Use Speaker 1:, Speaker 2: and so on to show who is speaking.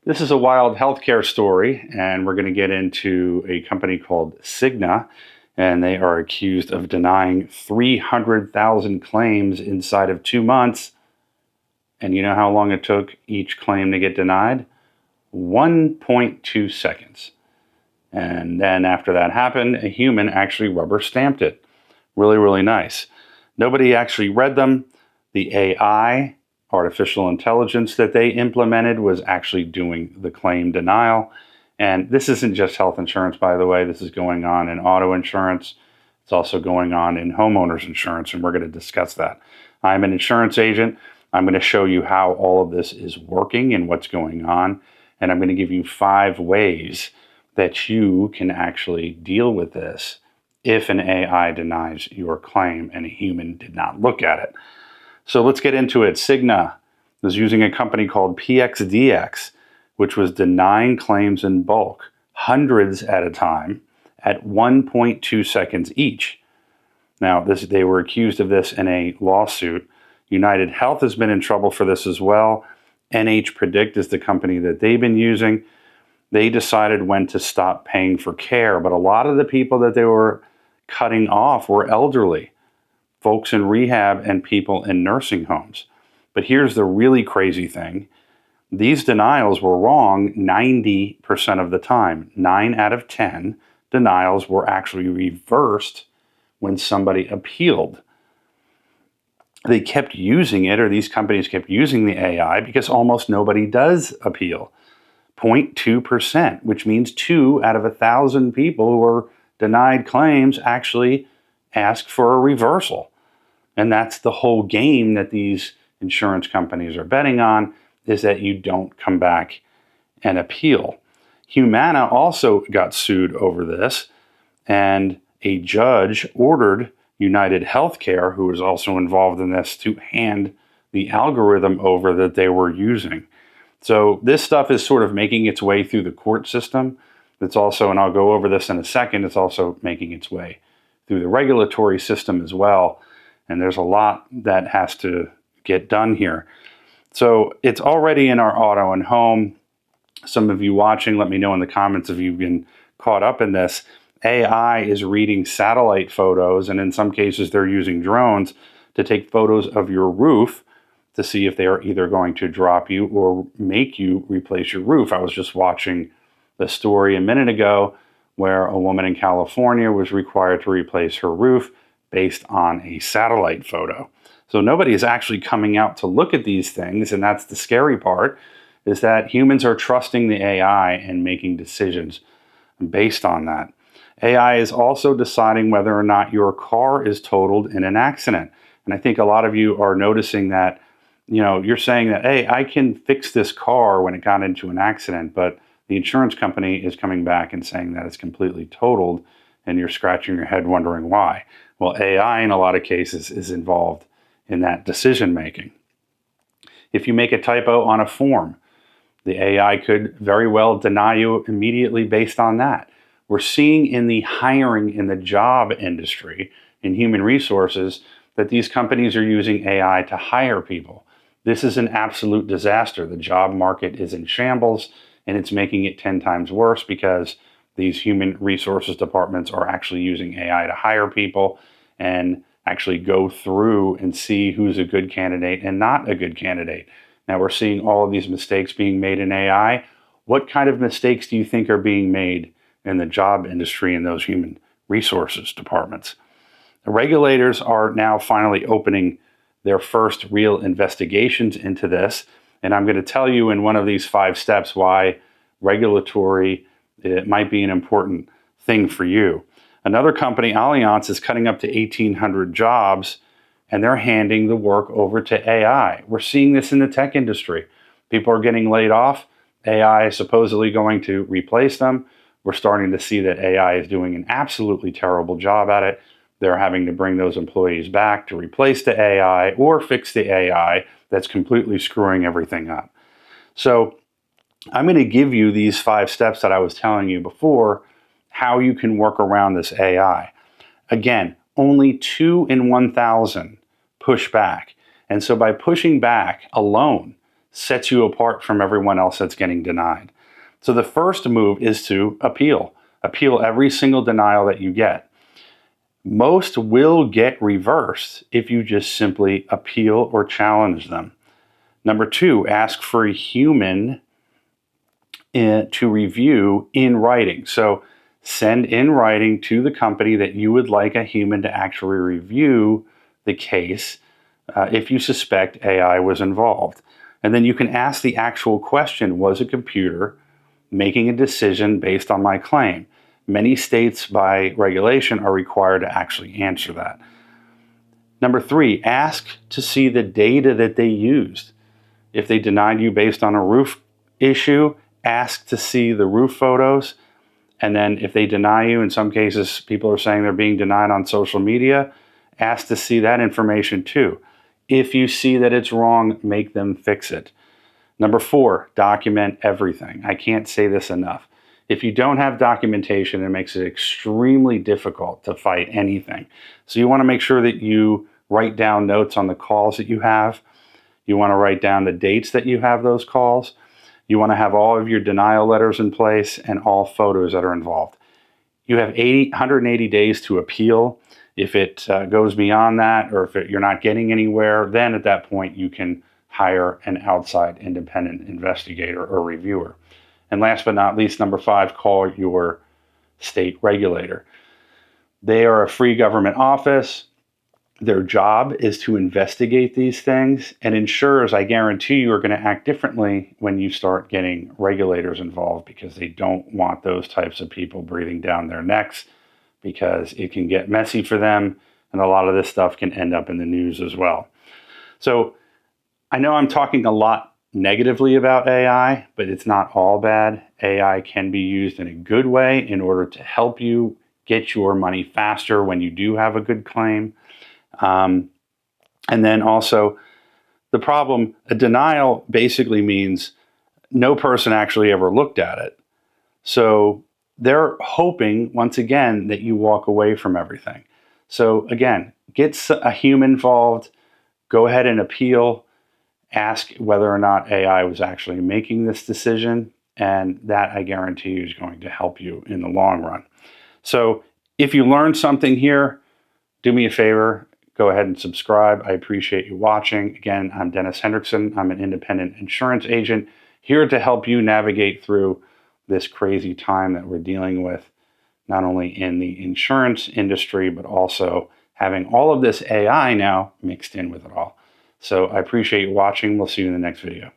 Speaker 1: This is a wild healthcare story, and we're going to get into a company called Cigna, and they are accused of denying 300,000 claims inside of 2 months. And you know how long it took each claim to get denied? 1.2 seconds. And then after that happened, a human actually rubber stamped it. Really, really nice. Nobody actually read them. The AI, artificial intelligence that they implemented, was actually doing the claim denial. And this isn't just health insurance, by the way. This is going on in auto insurance. It's also going on in homeowners insurance, and we're going to discuss that. I'm an insurance agent. I'm going to show you how all of this is working and what's going on. And I'm going to give you 5 ways that you can actually deal with this if an AI denies your claim and a human did not look at it. So let's get into it. Cigna was using a company called PXDX, which was denying claims in bulk, hundreds at a time, at 1.2 seconds each. Now, they were accused of this in a lawsuit. UnitedHealth has been in trouble for this as well. NH Predict is the company that they've been using. They decided when to stop paying for care, but a lot of the people that they were cutting off were elderly, folks in rehab, and people in nursing homes. But here's the really crazy thing. These denials were wrong 90% of the time. 9 out of 10 denials were actually reversed when somebody appealed. They kept using it, or these companies kept using the AI, because almost nobody does appeal. 0.2%, which means 2 out of 1,000 people who are denied claims actually ask for a reversal. And that's the whole game that these insurance companies are betting on, is that you don't come back and appeal. Humana also got sued over this, and a judge ordered UnitedHealth, who was also involved in this, to hand the algorithm over that they were using. So this stuff is sort of making its way through the court system. It's also, and I'll go over this in a second, it's also making its way through the regulatory system as well. And there's a lot that has to get done here. So it's already in our auto and home. Some of you watching, let me know in the comments if you've been caught up in this. AI is reading satellite photos, and in some cases they're using drones to take photos of your roof to see if they are either going to drop you or make you replace your roof. I was just watching the story a minute ago where a woman in California was required to replace her roof based on a satellite photo. So nobody is actually coming out to look at these things, and that's the scary part, is that humans are trusting the AI and making decisions based on that. AI is also deciding whether or not your car is totaled in an accident. And I think a lot of you are noticing that, you're saying that, hey, I can fix this car when it got into an accident, but the insurance company is coming back and saying that it's completely totaled, and you're scratching your head wondering why. Well, AI in a lot of cases is involved in that decision making. If you make a typo on a form, the AI could very well deny you immediately based on that. We're seeing in the hiring in the job industry, in human resources, that these companies are using AI to hire people. This is an absolute disaster. The job market is in shambles, and it's making it 10 times worse because these human resources departments are actually using AI to hire people and actually go through and see who's a good candidate and not a good candidate. Now we're seeing all of these mistakes being made in AI. What kind of mistakes do you think are being made in the job industry in those human resources departments? The regulators are now finally opening their first real investigations into this. And I'm going to tell you in one of these 5 steps why regulatory it might be an important thing for you. Another company, Allianz, is cutting up to 1,800 jobs, and they're handing the work over to AI. We're seeing this in the tech industry. People are getting laid off. AI is supposedly going to replace them. We're starting to see that AI is doing an absolutely terrible job at it. They're having to bring those employees back to replace the AI or fix the AI that's completely screwing everything up. So I'm going to give you these 5 steps that I was telling you before, how you can work around this AI. Again, only 2 in 1,000 push back. And so by pushing back alone, sets you apart from everyone else that's getting denied. So the first move is to appeal. Appeal every single denial that you get. Most will get reversed if you just simply appeal or challenge them. Number two, ask for a human to review in writing. So send in writing to the company that you would like a human to actually review the case if you suspect AI was involved. And then you can ask the actual question, was a computer making a decision based on my claim? Many states by regulation are required to actually answer that. Number three, ask to see the data that they used. If they denied you based on a roof issue, ask to see the roof photos. And then if they deny you, in some cases, people are saying they're being denied on social media, ask to see that information too. If you see that it's wrong, make them fix it. Number four, document everything. I can't say this enough. If you don't have documentation, it makes it extremely difficult to fight anything. So you want to make sure that you write down notes on the calls that you have. You want to write down the dates that you have those calls. You want to have all of your denial letters in place and all photos that are involved. You have 180 days to appeal. If it goes beyond that, or if you're not getting anywhere, then at that point you can hire an outside independent investigator or reviewer. And last but not least, number five, call your state regulator. They are a free government office. Their job is to investigate these things, and insurers, I guarantee you, are going to act differently when you start getting regulators involved, because they don't want those types of people breathing down their necks, because it can get messy for them, and a lot of this stuff can end up in the news as well. So I know I'm talking a lot negatively about AI, but it's not all bad. AI can be used in a good way in order to help you get your money faster when you do have a good claim. And then also the problem, a denial basically means no person actually ever looked at it. So they're hoping, once again, that you walk away from everything. So again, get a human involved, go ahead and appeal, ask whether or not AI was actually making this decision, and that, I guarantee you, is going to help you in the long run. So if you learned something here, do me a favor, go ahead and subscribe. I appreciate you watching. Again, I'm Dennis Hendrickson. I'm an independent insurance agent here to help you navigate through this crazy time that we're dealing with, not only in the insurance industry, but also having all of this AI now mixed in with it all. So I appreciate you watching. We'll see you in the next video.